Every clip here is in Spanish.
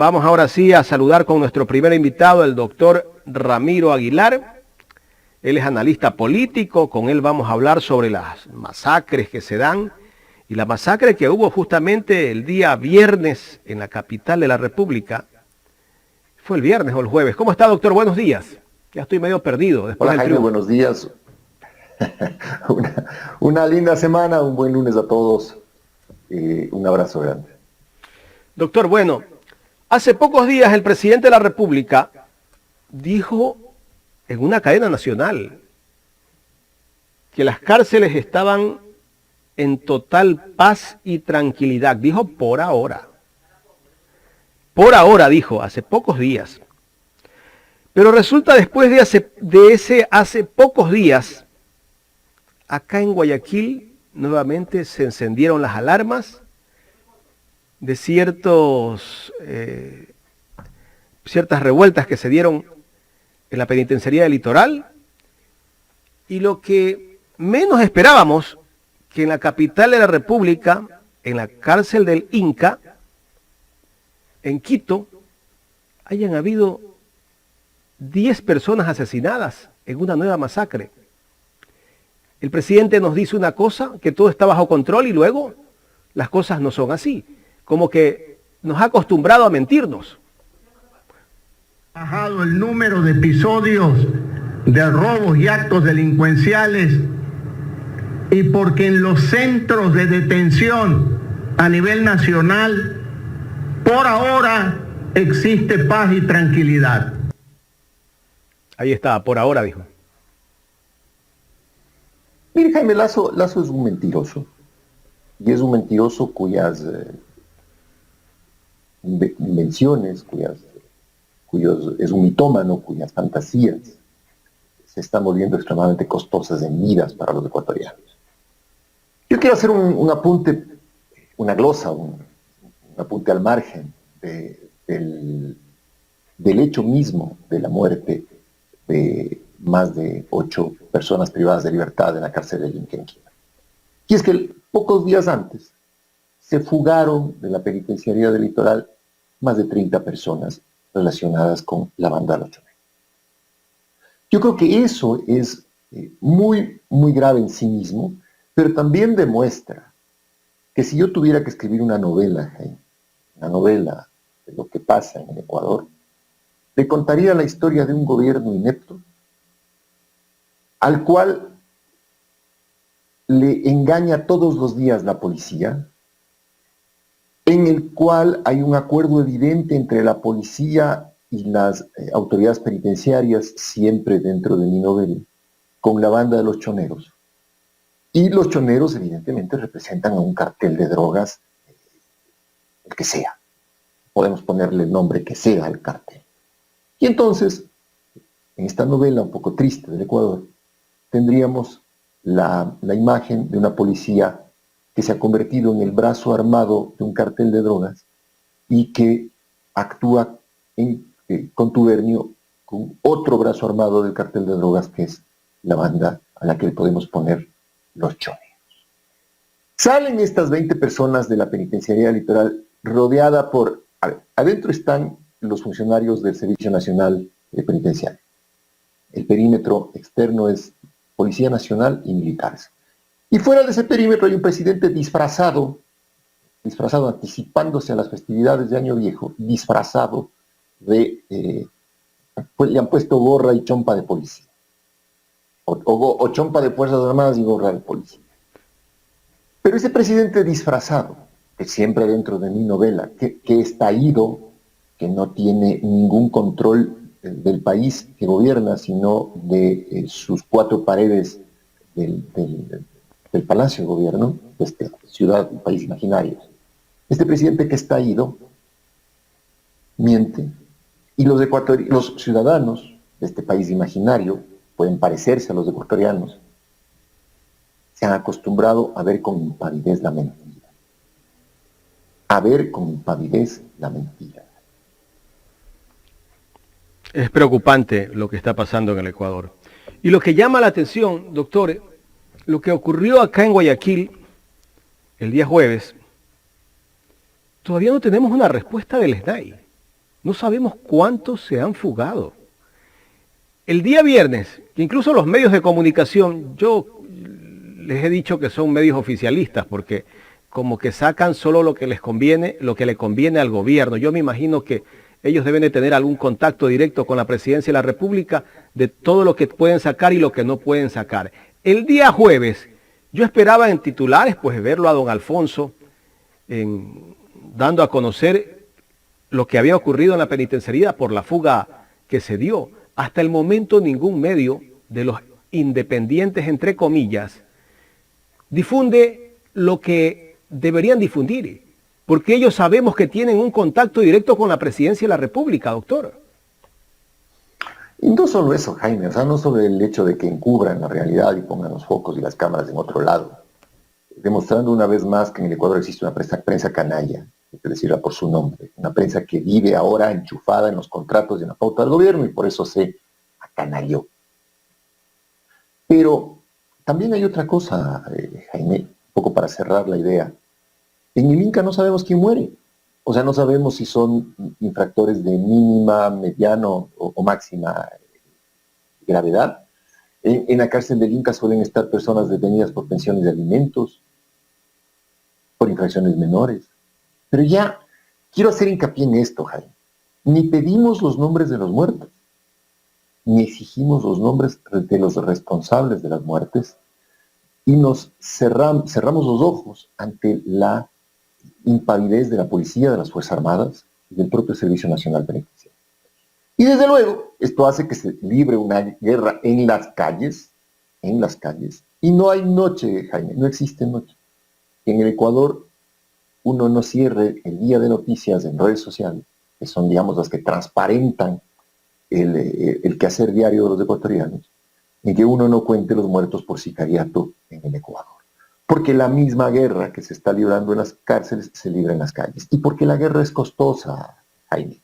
Vamos ahora sí a saludar con nuestro primer invitado, el doctor Ramiro Aguilar. Él es analista político, con él vamos a hablar sobre las masacres que se dan y la masacre que hubo justamente el día viernes en la capital de la República. ¿Fue el viernes o el jueves? ¿Cómo está, doctor? Buenos días. Ya estoy medio perdido. Después Hola Jaime, buenos días. una linda semana, un buen lunes a todos. Un abrazo grande. Doctor, bueno, hace pocos días el presidente de la República dijo en una cadena nacional que las cárceles estaban en total paz y tranquilidad. Dijo por ahora. Por ahora, dijo, hace pocos días. Pero resulta después de hace pocos días, acá en Guayaquil nuevamente se encendieron las alarmas de ciertas revueltas que se dieron en la penitenciaría del Litoral, y lo que menos esperábamos, que en la capital de la República, en la cárcel del Inca, en Quito, hayan habido 10 personas asesinadas en una nueva masacre. El presidente nos dice una cosa, que todo está bajo control, y luego las cosas no son así. Como que nos ha acostumbrado a mentirnos. Bajado el número de episodios de robos y actos delincuenciales, y porque en los centros de detención a nivel nacional, por ahora existe paz y tranquilidad. Ahí está, por ahora, dijo. Mire, Jaime, Lazo es un mentiroso. Y es un mentiroso cuyas invenciones, es un mitómano, cuyas fantasías se están volviendo extremadamente costosas en vidas para los ecuatorianos. Yo quiero hacer un apunte, una glosa, un apunte al margen del hecho mismo de la muerte de más de 8 personas privadas de libertad en la cárcel de Inca. Y es que pocos días antes se fugaron de la penitenciaría del Litoral más de 30 personas relacionadas con la banda de los Choneros. Yo creo que eso es muy, muy grave en sí mismo, pero también demuestra que si yo tuviera que escribir una novela, Jaime, una novela de lo que pasa en el Ecuador, le contaría la historia de un gobierno inepto al cual le engaña todos los días la policía, en el cual hay un acuerdo evidente entre la policía y las autoridades penitenciarias, siempre dentro de mi novela, con la banda de los choneros. Y los choneros evidentemente representan a un cartel de drogas, el que sea. Podemos ponerle el nombre que sea al cartel. Y entonces, en esta novela un poco triste del Ecuador, tendríamos la imagen de una policía que se ha convertido en el brazo armado de un cartel de drogas y que actúa en contubernio con otro brazo armado del cartel de drogas, que es la banda a la que le podemos poner los choneros. Salen estas 20 personas de la penitenciaría Litoral rodeada por... adentro están los funcionarios del Servicio Nacional Penitenciario. El perímetro externo es Policía Nacional y militares. Y fuera de ese perímetro hay un presidente disfrazado anticipándose a las festividades de Año Viejo, disfrazado de... pues le han puesto gorra y chompa de policía. O chompa de Fuerzas Armadas y gorra de policía. Pero ese presidente disfrazado, que siempre dentro de mi novela, que está ido, que no tiene ningún control del país que gobierna, sino de sus 4 paredes del Palacio de Gobierno, de esta ciudad, un país imaginario. Este presidente que está ido miente, y los ciudadanos de este país imaginario pueden parecerse a los ecuatorianos, se han acostumbrado a ver con impavidez la mentira. A ver con impavidez la mentira. Es preocupante lo que está pasando en el Ecuador. Y lo que llama la atención, doctor, lo que ocurrió acá en Guayaquil el día jueves, todavía no tenemos una respuesta del SNAI. No sabemos cuántos se han fugado. El día viernes, incluso los medios de comunicación, yo les he dicho que son medios oficialistas porque como que sacan solo lo que les conviene, lo que le conviene al gobierno. Yo me imagino que ellos deben de tener algún contacto directo con la presidencia de la República de todo lo que pueden sacar y lo que no pueden sacar. El día jueves, yo esperaba en titulares, pues verlo a don Alfonso dando a conocer lo que había ocurrido en la penitenciaría por la fuga que se dio. Hasta el momento ningún medio de los independientes, entre comillas, difunde lo que deberían difundir, porque ellos sabemos que tienen un contacto directo con la presidencia de la República, doctor. Y no solo eso, Jaime, o sea, no solo el hecho de que encubran la realidad y pongan los focos y las cámaras en otro lado, demostrando una vez más que en el Ecuador existe una prensa canalla, hay que decirla por su nombre, una prensa que vive ahora enchufada en los contratos y en la pauta del gobierno y por eso se acanalló. Pero también hay otra cosa, Jaime, un poco para cerrar la idea. En el Inca no sabemos quién muere. O sea, no sabemos si son infractores de mínima, mediano o máxima gravedad. En la cárcel del Inca suelen estar personas detenidas por pensiones de alimentos, por infracciones menores. Pero ya quiero hacer hincapié en esto, Jaime. Ni pedimos los nombres de los muertos, ni exigimos los nombres de los responsables de las muertes, y nos cerramos los ojos ante la impavidez de la policía, de las Fuerzas Armadas y del propio Servicio Nacional Penitenciario. Y desde luego, esto hace que se libre una guerra en las calles, y no hay noche, Jaime, no existe noche. En el Ecuador, uno no cierre el día de noticias en redes sociales, que son, digamos, las que transparentan el quehacer diario de los ecuatorianos, en que uno no cuente los muertos por sicariato en el Ecuador. Porque la misma guerra que se está librando en las cárceles se libra en las calles. Y porque la guerra es costosa, Jaime.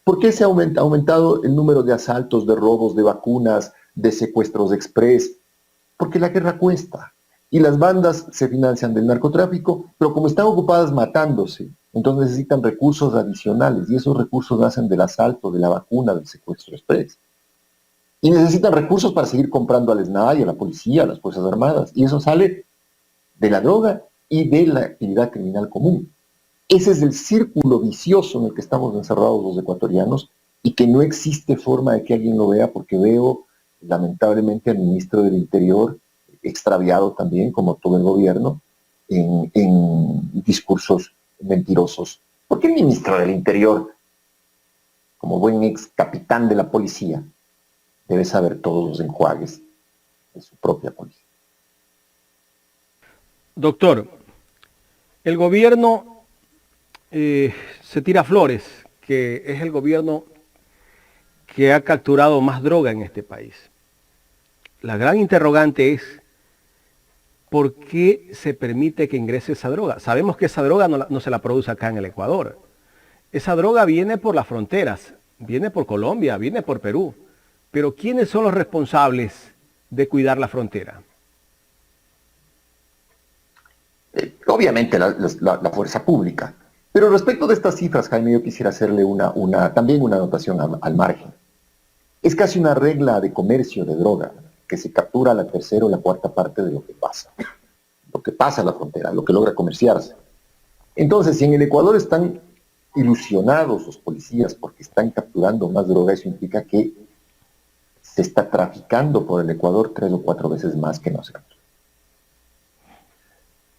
¿Por qué se ha aumentado el número de asaltos, de robos, de vacunas, de secuestros express? Porque la guerra cuesta. Y las bandas se financian del narcotráfico, pero como están ocupadas matándose, entonces necesitan recursos adicionales. Y esos recursos nacen del asalto, de la vacuna, del secuestro express. Y necesitan recursos para seguir comprando al SNAI, a la policía, a las Fuerzas Armadas. Y eso sale de la droga y de la actividad criminal común. Ese es el círculo vicioso en el que estamos encerrados los ecuatorianos y que no existe forma de que alguien lo vea, porque veo lamentablemente al ministro del Interior extraviado también, como todo el gobierno, en discursos mentirosos. ¿Por qué el ministro del Interior, como buen ex capitán de la policía, debe saber todos los enjuagues de su propia policía? Doctor, el gobierno se tira flores, que es el gobierno que ha capturado más droga en este país. La gran interrogante es, ¿por qué se permite que ingrese esa droga? Sabemos que esa droga no se la produce acá en el Ecuador. Esa droga viene por las fronteras, viene por Colombia, viene por Perú. Pero ¿quiénes son los responsables de cuidar la frontera? Obviamente la fuerza pública. Pero respecto de estas cifras, Jaime, yo quisiera hacerle también una anotación al margen. Es casi una regla de comercio de droga, que se captura la tercera o la cuarta parte de lo que pasa a la frontera, lo que logra comerciarse. Entonces, si en el Ecuador están ilusionados los policías porque están capturando más droga, eso implica que se está traficando por el Ecuador 3 o 4 veces más que nosotros.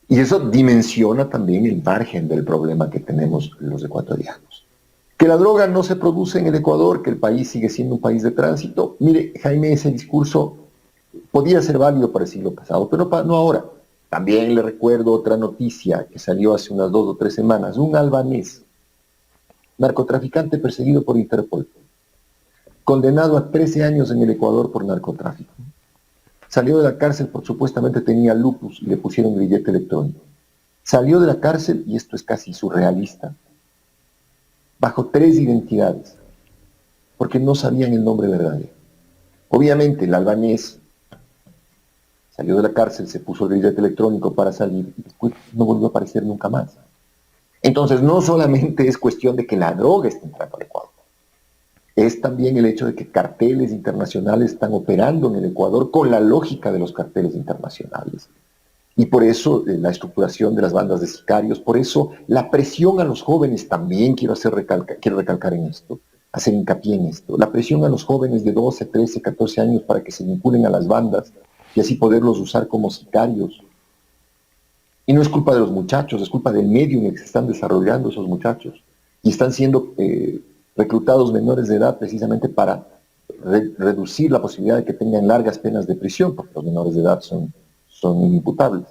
Y eso dimensiona también el margen del problema que tenemos los ecuatorianos. Que la droga no se produce en el Ecuador, que el país sigue siendo un país de tránsito. Mire, Jaime, ese discurso podía ser válido para el siglo pasado, pero no ahora. También le recuerdo otra noticia que salió hace unas 2 o 3 semanas. Un albanés, narcotraficante perseguido por Interpol, condenado a 13 años en el Ecuador por narcotráfico. Salió de la cárcel porque supuestamente tenía lupus y le pusieron grillete electrónico. Salió de la cárcel, y esto es casi surrealista, bajo 3 identidades, porque no sabían el nombre verdadero. Obviamente el albanés salió de la cárcel, se puso el grillete electrónico para salir y después no volvió a aparecer nunca más. Entonces no solamente es cuestión de que la droga esté entrando al Ecuador, es también el hecho de que carteles internacionales están operando en el Ecuador con la lógica de los carteles internacionales. Y por eso la estructuración de las bandas de sicarios, por eso la presión a los jóvenes también, quiero recalcar en esto, hacer hincapié en esto, la presión a los jóvenes de 12, 13, 14 años para que se vinculen a las bandas y así poderlos usar como sicarios. Y no es culpa de los muchachos, es culpa del medio en el que se están desarrollando esos muchachos. Y están siendo reclutados menores de edad precisamente para reducir la posibilidad de que tengan largas penas de prisión, porque los menores de edad son inimputables.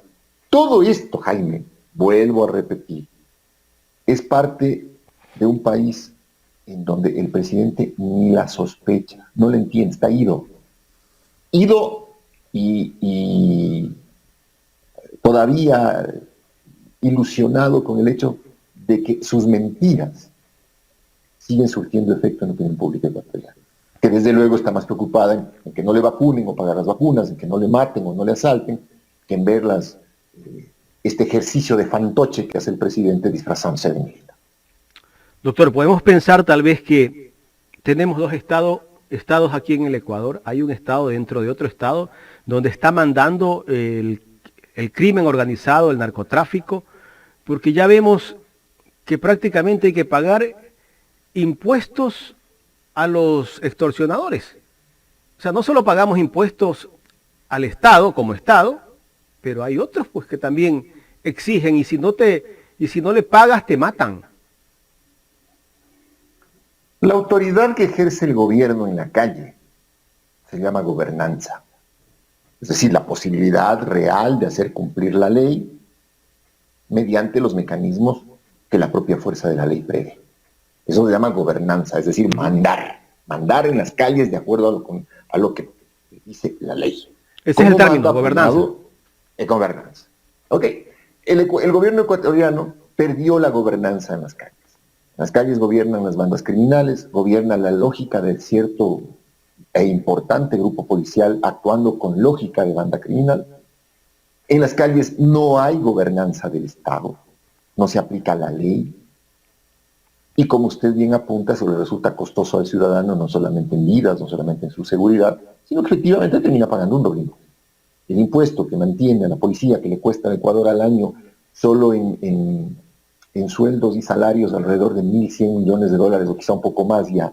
Todo esto, Jaime, vuelvo a repetir, es parte de un país en donde el presidente ni la sospecha, no la entiende, está ido y todavía ilusionado con el hecho de que sus mentiras siguen surtiendo efecto en la opinión pública ecuatoriana, que desde luego está más preocupada en que no le vacunen o pagar las vacunas, en que no le maten o no le asalten, que en ver este ejercicio de fantoche que hace el presidente disfrazándose de militar. Doctor, podemos pensar tal vez que tenemos dos estados aquí en el Ecuador. Hay un estado dentro de otro estado donde está mandando el crimen organizado, el narcotráfico, porque ya vemos que prácticamente hay que pagar impuestos a los extorsionadores. O sea, no solo pagamos impuestos al Estado como Estado, pero hay otros pues que también exigen y si no le pagas te matan. La autoridad que ejerce el gobierno en la calle se llama gobernanza. Es decir, la posibilidad real de hacer cumplir la ley mediante los mecanismos que la propia fuerza de la ley prevé. Eso se llama gobernanza, es decir, mandar en las calles de acuerdo a lo que dice la ley. Ese es el término, gobernanza. Gobernanza. Ok, el gobierno ecuatoriano perdió la gobernanza en las calles. Las calles gobiernan las bandas criminales, gobierna la lógica de cierto e importante grupo policial actuando con lógica de banda criminal. En las calles no hay gobernanza del Estado, no se aplica la ley. Y como usted bien apunta, eso le resulta costoso al ciudadano, no solamente en vidas, no solamente en su seguridad, sino que efectivamente termina pagando un doble impuesto. El impuesto que mantiene a la policía, que le cuesta al Ecuador al año, solo en sueldos y salarios alrededor de 1.100 millones de dólares, o quizá un poco más ya.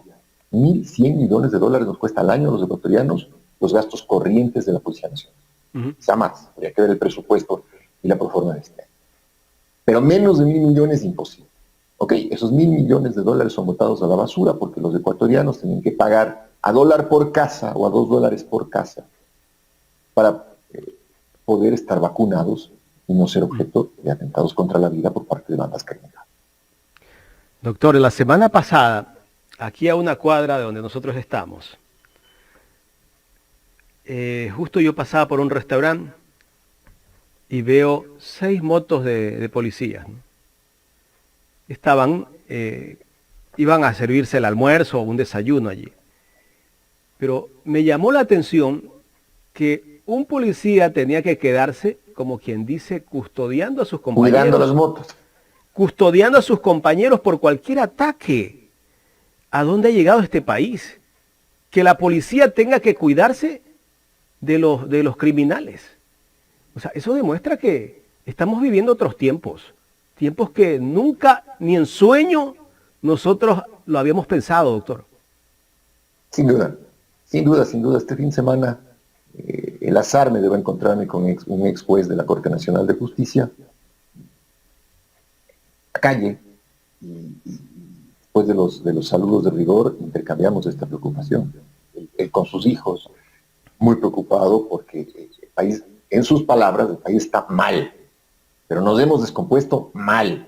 1.100 millones de dólares nos cuesta al año a los ecuatorianos los gastos corrientes de la Policía Nacional. Quizá más, habría que ver el presupuesto y la proforma de este año. Pero menos de 1.000 millones imposible. Ok, esos 1.000 millones de dólares son botados a la basura porque los ecuatorianos tienen que pagar a $1 por casa o a $2 por casa para poder estar vacunados y no ser objeto de atentados contra la vida por parte de bandas criminales. Doctor, la semana pasada, aquí a una cuadra de donde nosotros estamos, justo yo pasaba por un restaurante y veo 6 motos de policías, ¿no? Iban a servirse el almuerzo o un desayuno allí. Pero me llamó la atención que un policía tenía que quedarse, como quien dice, custodiando a sus compañeros. Cuidando las motos. Custodiando a sus compañeros por cualquier ataque. ¿A dónde ha llegado este país? Que la policía tenga que cuidarse de los criminales. O sea, eso demuestra que estamos viviendo otros tiempos. Tiempos que nunca, ni en sueño, nosotros lo habíamos pensado, doctor. Sin duda. Este fin de semana el azar me debo encontrarme con un ex juez de la Corte Nacional de Justicia, a calle, y después de los saludos de rigor intercambiamos esta preocupación. Él con sus hijos, muy preocupado porque el país, en sus palabras, el país está mal, pero nos hemos descompuesto mal.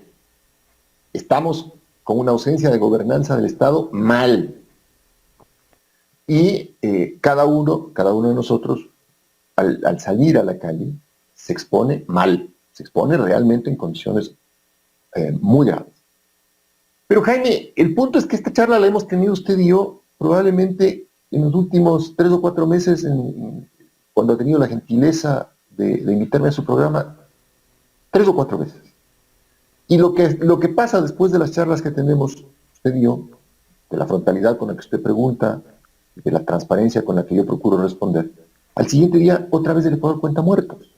Estamos con una ausencia de gobernanza del Estado mal. Y cada uno de nosotros, al salir a la calle, se expone mal, se expone realmente en condiciones muy graves. Pero Jaime, el punto es que esta charla la hemos tenido usted y yo probablemente en los últimos 3 o 4 meses, cuando ha tenido la gentileza de invitarme a su programa, 3 o 4 veces. Y lo que pasa después de las charlas que tenemos usted y yo, de la frontalidad con la que usted pregunta, de la transparencia con la que yo procuro responder, al siguiente día otra vez el Ecuador cuenta muertos,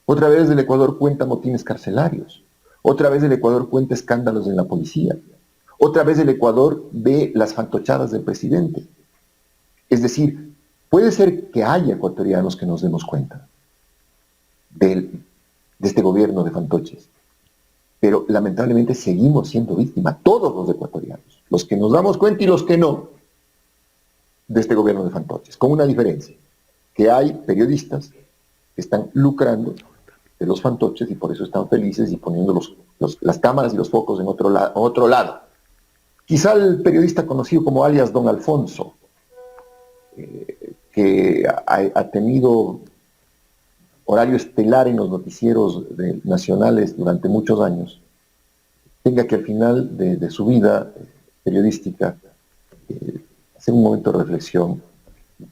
otra vez el Ecuador cuenta motines carcelarios, otra vez el Ecuador cuenta escándalos en la policía, otra vez el Ecuador ve las fantochadas del presidente. Es decir, puede ser que haya ecuatorianos que nos demos cuenta de este gobierno de fantoches, pero lamentablemente seguimos siendo víctimas, todos los ecuatorianos, los que nos damos cuenta y los que no, de este gobierno de fantoches, con una diferencia, que hay periodistas que están lucrando de los fantoches y por eso están felices y poniendo las cámaras y los focos en otro lado. Quizá el periodista conocido como alias Don Alfonso, que ha tenido horario estelar en los noticieros nacionales durante muchos años, tenga que al final de su vida periodística hacer un momento de reflexión,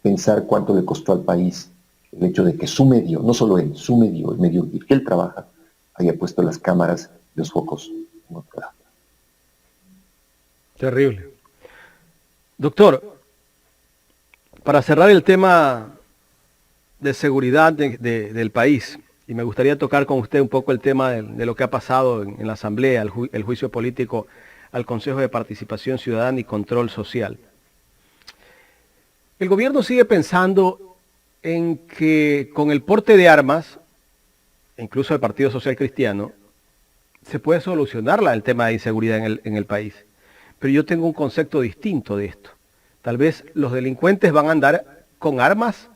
pensar cuánto le costó al país el hecho de que su medio, no solo él, su medio, el medio en que él trabaja, haya puesto las cámaras y los focos en otro lado. Terrible. Doctor, para cerrar el tema de seguridad del país, y me gustaría tocar con usted un poco el tema de lo que ha pasado en la Asamblea, el juicio político al Consejo de Participación Ciudadana y Control Social. El gobierno sigue pensando en que con el porte de armas, incluso el Partido Social Cristiano, se puede solucionar el tema de inseguridad en el país. Pero yo tengo un concepto distinto de esto. Tal vez los delincuentes van a andar con armas,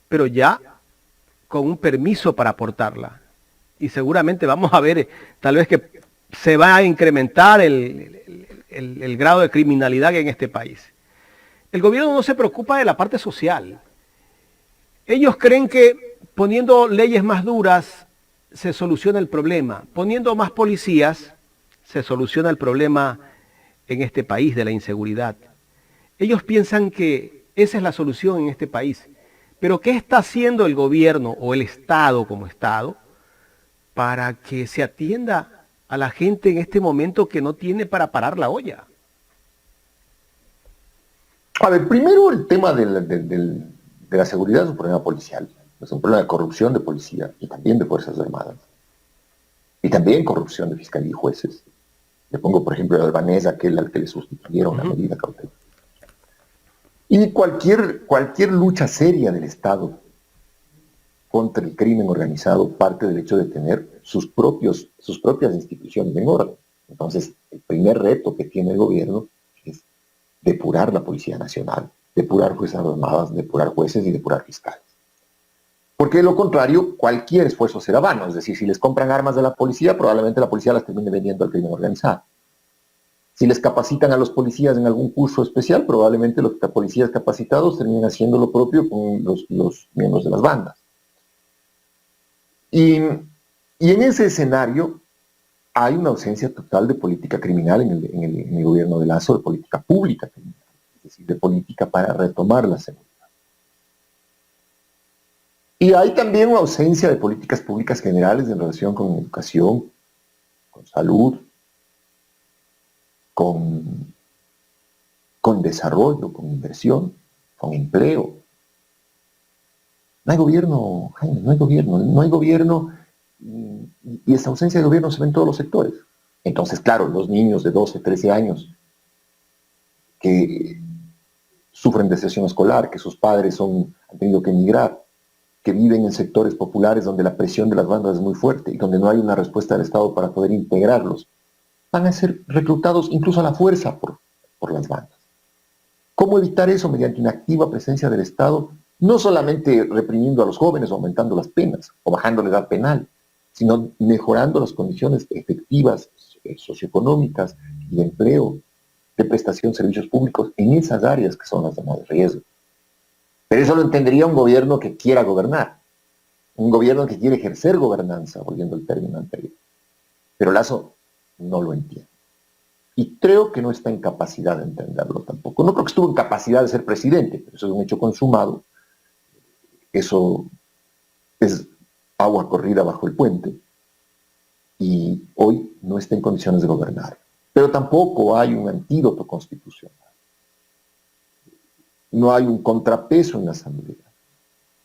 pero ya con un permiso para portarla. Y seguramente vamos a ver, tal vez que se va a incrementar el grado de criminalidad en este país. El gobierno no se preocupa de la parte social. Ellos creen que poniendo leyes más duras se soluciona el problema. Poniendo más policías se soluciona el problema en este país de la inseguridad. Ellos piensan que esa es la solución en este país. Pero ¿qué está haciendo el gobierno o el Estado como Estado para que se atienda a la gente en este momento que no tiene para parar la olla? A ver, primero el tema de la seguridad es un problema policial, es un problema de corrupción de policía y también de Fuerzas Armadas. Y también corrupción de fiscalía y jueces. Le pongo, por ejemplo, el albanés, aquel al que le sustituyeron la medida cautelar. Y cualquier lucha seria del Estado contra el crimen organizado parte del hecho de tener sus propias instituciones en orden. Entonces, el primer reto que tiene el gobierno es depurar la Policía Nacional, depurar Fuerzas Armadas, depurar jueces y depurar fiscales. Porque de lo contrario, cualquier esfuerzo será vano. Es decir, si les compran armas de la policía, probablemente la policía las termine vendiendo al crimen organizado. Si les capacitan a los policías en algún curso especial, probablemente los policías capacitados terminen haciendo lo propio con los miembros de las bandas. Y en ese escenario hay una ausencia total de política criminal en el gobierno de Lazo, de política pública criminal, es decir, de política para retomar la seguridad. Y hay también una ausencia de políticas públicas generales en relación con educación, con salud, con desarrollo, con inversión, con empleo. No hay gobierno, Jaime, no hay gobierno, y esa ausencia de gobierno se ve en todos los sectores. Entonces, claro, los niños de 12, 13 años que sufren deserción escolar, que sus padres han tenido que emigrar, que viven en sectores populares donde la presión de las bandas es muy fuerte y donde no hay una respuesta del Estado para poder integrarlos, van a ser reclutados incluso a la fuerza por las bandas. ¿Cómo evitar eso? Mediante una activa presencia del Estado, no solamente reprimiendo a los jóvenes o aumentando las penas o bajando la edad penal, sino mejorando las condiciones efectivas, socioeconómicas y de empleo, de prestación de servicios públicos en esas áreas que son las de más riesgo. Pero eso lo entendería un gobierno que quiera gobernar, un gobierno que quiere ejercer gobernanza, volviendo al término anterior. Pero Lazo no lo entiende. Y creo que no está en capacidad de entenderlo tampoco. No creo que estuvo en capacidad de ser presidente, pero eso es un hecho consumado. Eso es agua corrida bajo el puente. Y hoy no está en condiciones de gobernar. Pero tampoco hay un antídoto constitucional. no hay un contrapeso en la Asamblea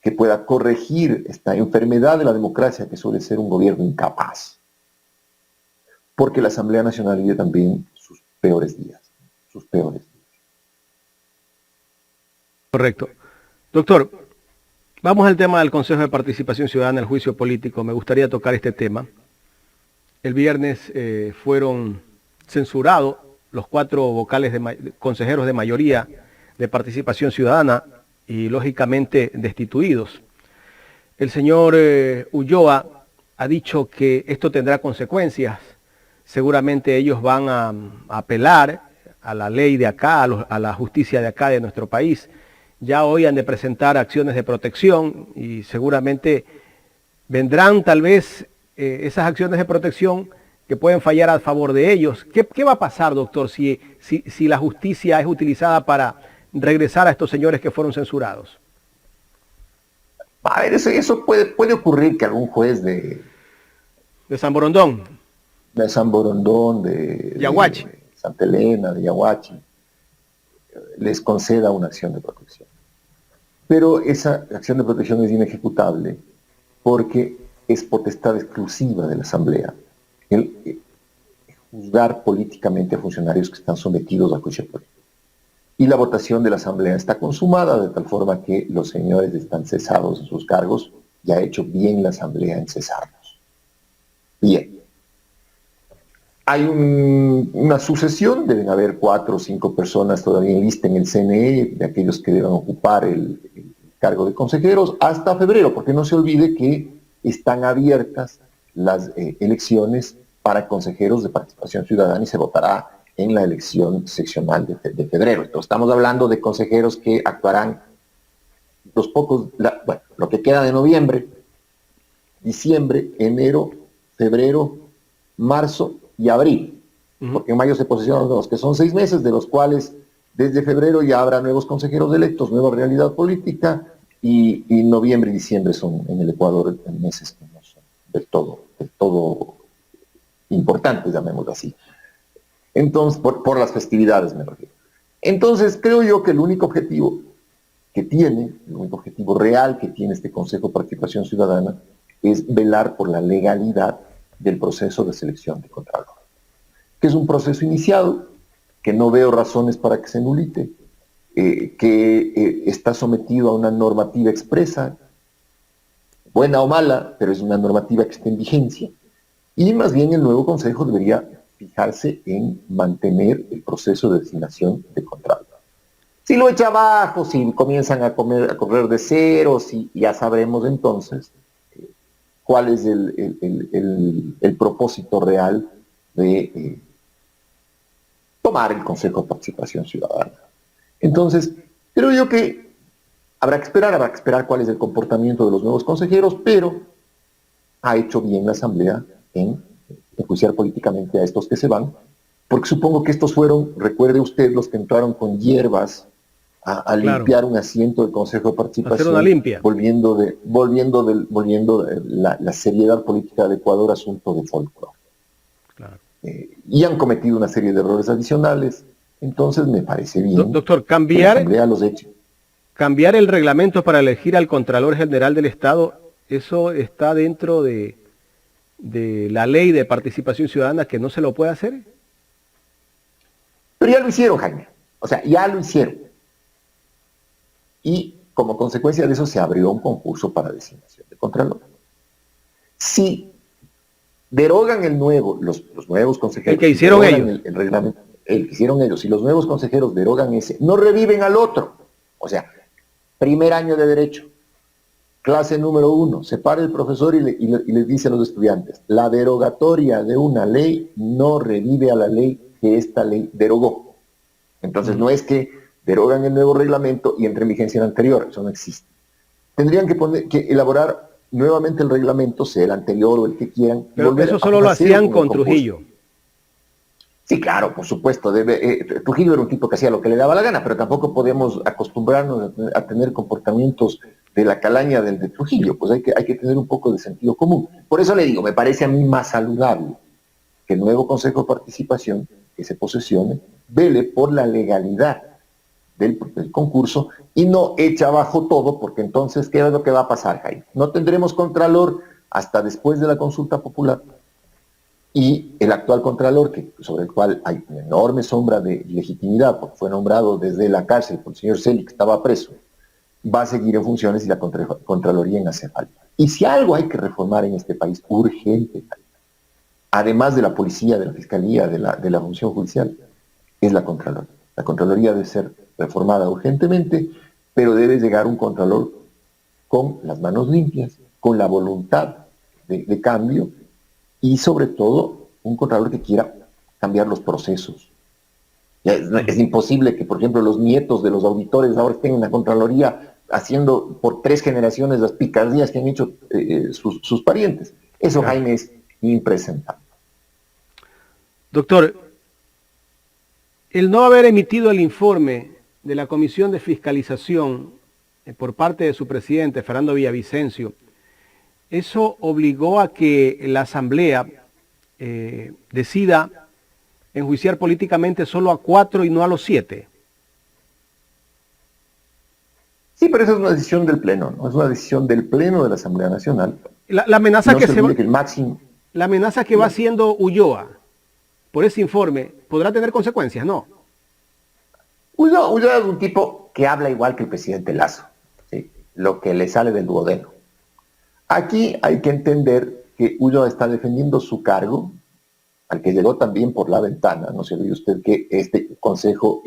que pueda corregir esta enfermedad de la democracia que suele ser un gobierno incapaz. Porque la Asamblea Nacional vive también sus peores días, sus peores días. Correcto. Doctor, vamos al tema del Consejo de Participación Ciudadana, el juicio político. Me gustaría tocar este tema. El viernes fueron censurados los 4 vocales consejeros de mayoría de Participación Ciudadana y lógicamente destituidos. El señor Ulloa ha dicho que esto tendrá consecuencias. Seguramente ellos van a apelar a la ley de acá, a la justicia de acá de nuestro país. Ya hoy han de presentar acciones de protección y seguramente vendrán tal vez esas acciones de protección que pueden fallar a favor de ellos. ¿Qué va a pasar, doctor, si la justicia es utilizada para regresar a estos señores que fueron censurados? A ver, eso puede ocurrir que algún juez de San Borondón, de Yaguachi, de Santa Elena, de Yaguachi, les conceda una acción de protección. Pero esa acción de protección es inejecutable porque es potestad exclusiva de la Asamblea el juzgar políticamente a funcionarios que están sometidos a juicio político. Y la votación de la Asamblea está consumada de tal forma que los señores están cesados en sus cargos y ha hecho bien la Asamblea en cesarlos. Bien. Hay una sucesión, deben haber 4 o 5 personas todavía en lista en el CNE, de aquellos que deban ocupar el cargo de consejeros, hasta febrero, porque no se olvide que están abiertas las elecciones para consejeros de Participación Ciudadana y se votará en la elección seccional de febrero. Entonces, estamos hablando de consejeros que actuarán lo que queda de noviembre, diciembre, enero, febrero, marzo y abril. Porque en mayo se posesionan los que son 6 meses, de los cuales desde febrero ya habrá nuevos consejeros electos, nueva realidad política, y noviembre y diciembre son en el Ecuador meses que no son del todo importantes, llamémoslo así. Entonces, por las festividades me refiero. Entonces, creo yo que el único objetivo real que tiene este Consejo de Participación Ciudadana es velar por la legalidad del proceso de selección de Contralor, que es un proceso iniciado, que no veo razones para que se nulite, que está sometido a una normativa expresa, buena o mala, pero es una normativa que está en vigencia, y más bien el nuevo Consejo debería fijarse en mantener el proceso de designación de Contralor. Si lo echa abajo, si comienzan a correr de ceros, ya sabremos entonces cuál es el propósito real de tomar el Consejo de Participación Ciudadana. Entonces, creo yo que habrá que esperar cuál es el comportamiento de los nuevos consejeros, pero ha hecho bien la Asamblea en enjuiciar políticamente a estos que se van, porque supongo que estos fueron, recuerde usted, los que entraron con hierbas a limpiar un asiento del Consejo de Participación, hacer una limpia, volviendo la seriedad política del Ecuador asunto de folclore. Claro. Y han cometido una serie de errores adicionales, entonces me parece bien. Doctor, cambiar el reglamento para elegir al Contralor General del Estado, ¿eso está dentro de la ley de participación ciudadana que no se lo puede hacer? Pero ya lo hicieron, Jaime. O sea, ya lo hicieron. Y como consecuencia de eso se abrió un concurso para designación de Contralor. Si derogan los nuevos consejeros... El que hicieron ellos. El reglamento, el que hicieron ellos. Si los nuevos consejeros derogan ese, no reviven al otro. O sea, primer año de Derecho, clase número 1, se para el profesor y les dice a los estudiantes, la derogatoria de una ley no revive a la ley que esta ley derogó. Entonces no es que derogan el nuevo reglamento y entre en vigencia el anterior, eso no existe. Tendrían que elaborar nuevamente el reglamento, sea el anterior o el que quieran. Pero eso solo lo hacían con Trujillo. Sí, claro, por supuesto. Trujillo era un tipo que hacía lo que le daba la gana, pero tampoco podemos acostumbrarnos a tener comportamientos de la calaña del de Trujillo. Pues hay que tener un poco de sentido común. Por eso le digo, me parece a mí más saludable que el nuevo Consejo de Participación, que se posesione, vele por la legalidad del concurso y no echa abajo todo, porque entonces, ¿qué es lo que va a pasar, Jaime? No tendremos contralor hasta después de la consulta popular, y el actual contralor, sobre el cual hay una enorme sombra de legitimidad, porque fue nombrado desde la cárcel por el señor Celi, que estaba preso, va a seguir en funciones y la Contraloría en hace falta. Y si algo hay que reformar en este país, urgente, además de la policía, de la fiscalía, de la función judicial, es la Contraloría. La Contraloría debe ser reformada urgentemente, pero debe llegar un Contralor con las manos limpias, con la voluntad de cambio, y sobre todo un Contralor que quiera cambiar los procesos. Es imposible que, por ejemplo, los nietos de los auditores ahora estén en la Contraloría haciendo por 3 generaciones las picardías que han hecho sus parientes. Eso, claro, Jaime, es impresentable. Doctor, el no haber emitido el informe de la Comisión de Fiscalización por parte de su presidente, Fernando Villavicencio, eso obligó a que la Asamblea decida enjuiciar políticamente solo a 4 y no a los 7. Sí, pero esa es una decisión del Pleno, ¿no? Es una decisión del Pleno de la Asamblea Nacional. La amenaza no que se olvide que el máximo... La amenaza que va haciendo Ulloa por ese informe podrá tener consecuencias, ¿no? Ulloa es un tipo que habla igual que el presidente Lazo, ¿sí? Lo que le sale del duodeno. Aquí hay que entender que Ulloa está defendiendo su cargo, al que llegó también por la ventana. No se olvide usted que este consejo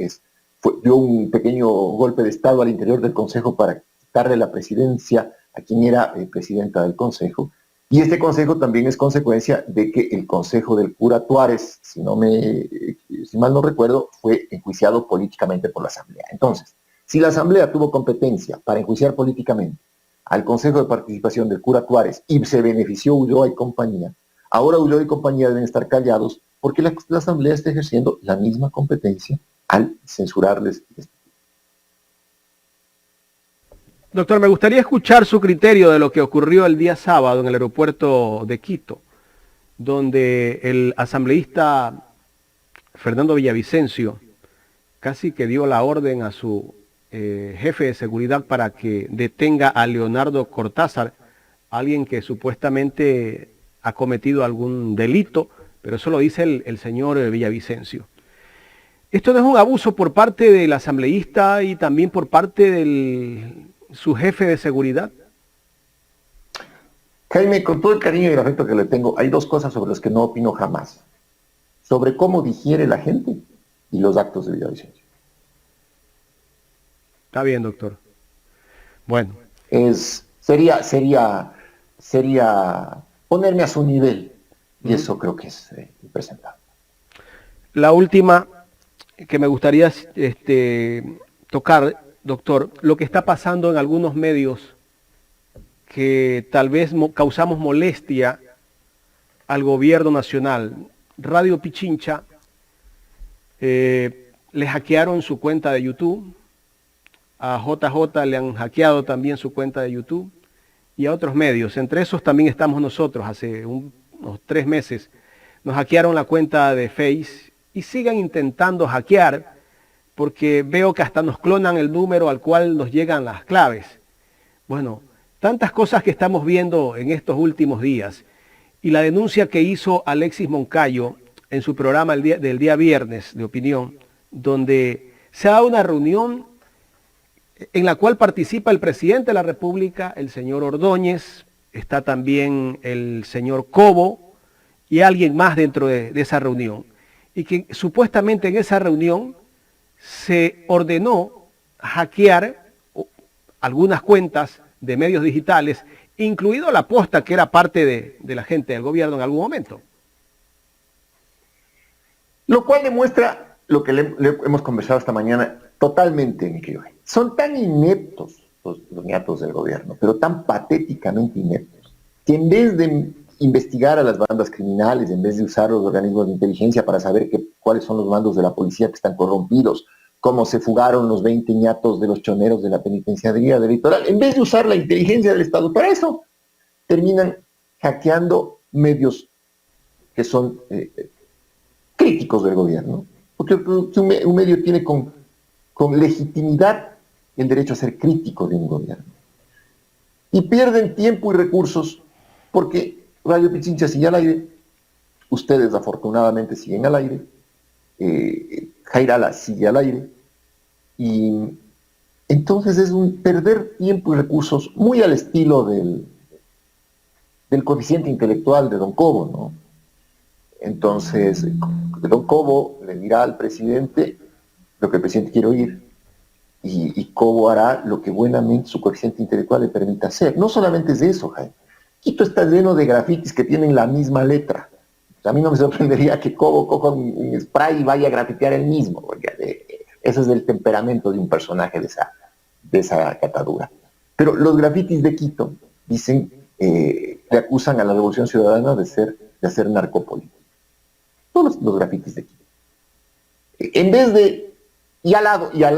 dio un pequeño golpe de Estado al interior del consejo para quitarle la presidencia a quien era presidenta del consejo. Y este consejo también es consecuencia de que el consejo del cura Tuárez, si mal no recuerdo, fue enjuiciado políticamente por la Asamblea. Entonces, si la Asamblea tuvo competencia para enjuiciar políticamente al Consejo de Participación del cura Tuárez y se benefició Ulloa y compañía, ahora Ulloa y compañía deben estar callados porque la Asamblea está ejerciendo la misma competencia al censurarles. Doctor, me gustaría escuchar su criterio de lo que ocurrió el día sábado en el aeropuerto de Quito, donde el asambleísta Fernando Villavicencio casi que dio la orden a su jefe de seguridad para que detenga a Leonardo Cortázar, alguien que supuestamente ha cometido algún delito, pero eso lo dice el señor Villavicencio. ¿Esto no es un abuso por parte del asambleísta y también por parte de su jefe de seguridad? Jaime, con todo el cariño y el afecto que le tengo, hay 2 cosas sobre las que no opino jamás. Sobre cómo digiere la gente y los actos de Villavicencio. Está bien, doctor. Bueno. Sería ponerme a su nivel, y eso creo que es impresentable. La última que me gustaría tocar, doctor, lo que está pasando en algunos medios que tal vez causamos molestia al gobierno nacional. Radio Pichincha le hackearon su cuenta de YouTube, a JJ le han hackeado también su cuenta de YouTube y a otros medios. Entre esos también estamos nosotros. Hace unos 3 meses nos hackearon la cuenta de Face y sigan intentando hackear porque veo que hasta nos clonan el número al cual nos llegan las claves. Bueno, tantas cosas que estamos viendo en estos últimos días. Y la denuncia que hizo Alexis Moncayo en su programa del día viernes de opinión, donde se ha dado una reunión en la cual participa el presidente de la República, el señor Ordóñez, está también el señor Cobo y alguien más dentro de esa reunión. Y que supuestamente en esa reunión se ordenó hackear algunas cuentas de medios digitales, incluido La Posta, que era parte de la gente del gobierno en algún momento. Lo cual demuestra lo que hemos conversado esta mañana totalmente, mi querido. Son tan ineptos los niatos del gobierno, pero tan patéticamente ineptos, que en vez de investigar a las bandas criminales, en vez de usar los organismos de inteligencia para saber cuáles son los mandos de la policía que están corrompidos, cómo se fugaron los 20 ñatos de los choneros de la penitenciaría del litoral, en vez de usar la inteligencia del Estado para eso, terminan hackeando medios que son críticos del gobierno. Porque un medio tiene con con legitimidad el derecho a ser crítico de un gobierno. Y pierden tiempo y recursos porque Radio Pichincha sigue al aire, ustedes afortunadamente siguen al aire, Jairala sigue al aire, y entonces es un perder tiempo y recursos muy al estilo del coeficiente intelectual de Don Cobo, ¿no? Entonces, Don Cobo le dirá al presidente lo que el presidente quiere oír, y Cobo hará lo que buenamente su coeficiente intelectual le permita hacer. No solamente es eso, Jaime. Quito está lleno de grafitis que tienen la misma letra. A mí no me sorprendería que Cobo coja un spray y vaya a grafitear él mismo, porque ese es el temperamento de un personaje de esa catadura. Pero los grafitis de Quito dicen, le acusan a la Revolución Ciudadana de hacer narcopolítica. Todos los grafitis de Quito. En vez de, y al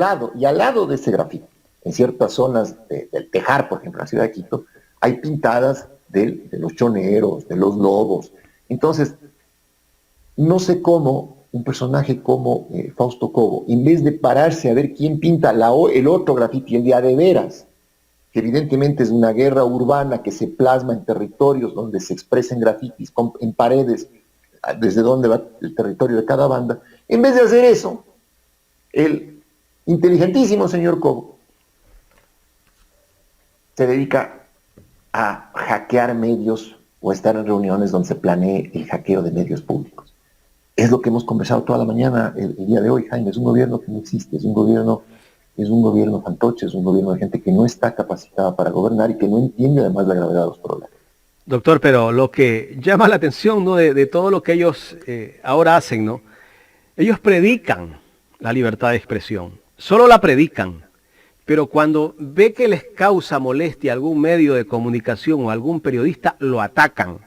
lado de ese grafiti, en ciertas zonas del Tejar, por ejemplo, en la ciudad de Quito, hay pintadas de los choneros, de los lobos. Entonces, no sé cómo un personaje como Fausto Cobo, en vez de pararse a ver quién pinta el otro grafiti, el de veras, que evidentemente es una guerra urbana que se plasma en territorios donde se expresan grafitis, en paredes, desde donde va el territorio de cada banda, en vez de hacer eso, el inteligentísimo señor Cobo se dedica a hackear medios o estar en reuniones donde se planee el hackeo de medios públicos. Es lo que hemos conversado toda la mañana el día de hoy, Jaime. Es un gobierno que no existe, es un gobierno fantoche, es un gobierno de gente que no está capacitada para gobernar y que no entiende además la gravedad de los problemas. Doctor, pero lo que llama la atención, ¿no?, de todo lo que ellos ahora hacen, ¿no? Ellos predican la libertad de expresión, solo la predican, pero cuando ve que les causa molestia algún medio de comunicación o algún periodista, lo atacan.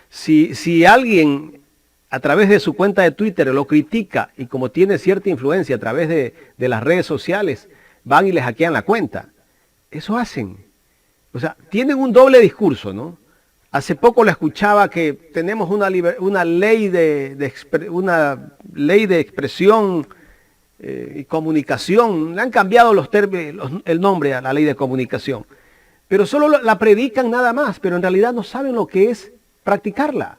Si alguien a través de su cuenta de Twitter lo critica y como tiene cierta influencia a través de las redes sociales, van y le hackean la cuenta. Eso hacen. O sea, tienen un doble discurso, ¿no? Hace poco le escuchaba que tenemos una ley de expresión y comunicación. Le han cambiado el nombre a la ley de comunicación. Pero solo la predican nada más, pero en realidad no saben lo que es practicarla.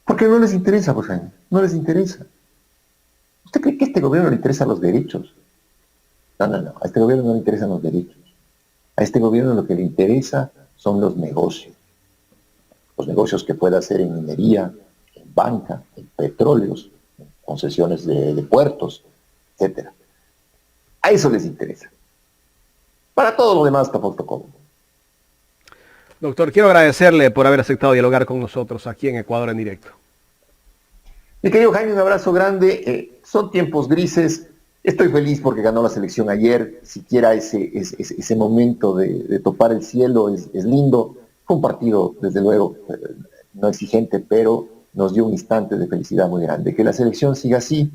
Porque no les interesa, pues, Jaime, no les interesa. ¿Usted cree que a este gobierno le interesan los derechos? No, a este gobierno no le interesan los derechos. A este gobierno lo que le interesa son los negocios. Los negocios que pueda hacer en minería, en banca, en petróleos, en concesiones de puertos, etc. A eso les interesa. Para todo lo demás está Fausto Cobo. Doctor, quiero agradecerle por haber aceptado dialogar con nosotros aquí en Ecuador en Directo. Mi querido Jaime, un abrazo grande. Son tiempos grises. Estoy feliz porque ganó la selección ayer. Siquiera ese momento de topar el cielo es lindo. Fue un partido, desde luego, no exigente, pero nos dio un instante de felicidad muy grande. Que la selección siga así,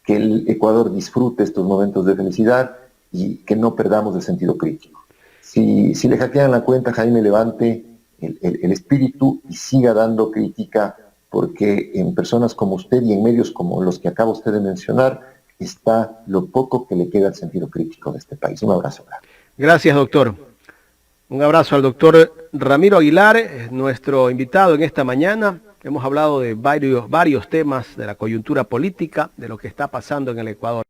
que el Ecuador disfrute estos momentos de felicidad y que no perdamos el sentido crítico. Si le hackean la cuenta, Jaime, levante el espíritu y siga dando crítica, porque en personas como usted y en medios como los que acaba usted de mencionar está lo poco que le queda al sentido crítico de este país. Un abrazo. Gracias, doctor. Un abrazo al doctor Ramiro Aguilar, nuestro invitado en esta mañana. Hemos hablado de varios temas de la coyuntura política, de lo que está pasando en el Ecuador.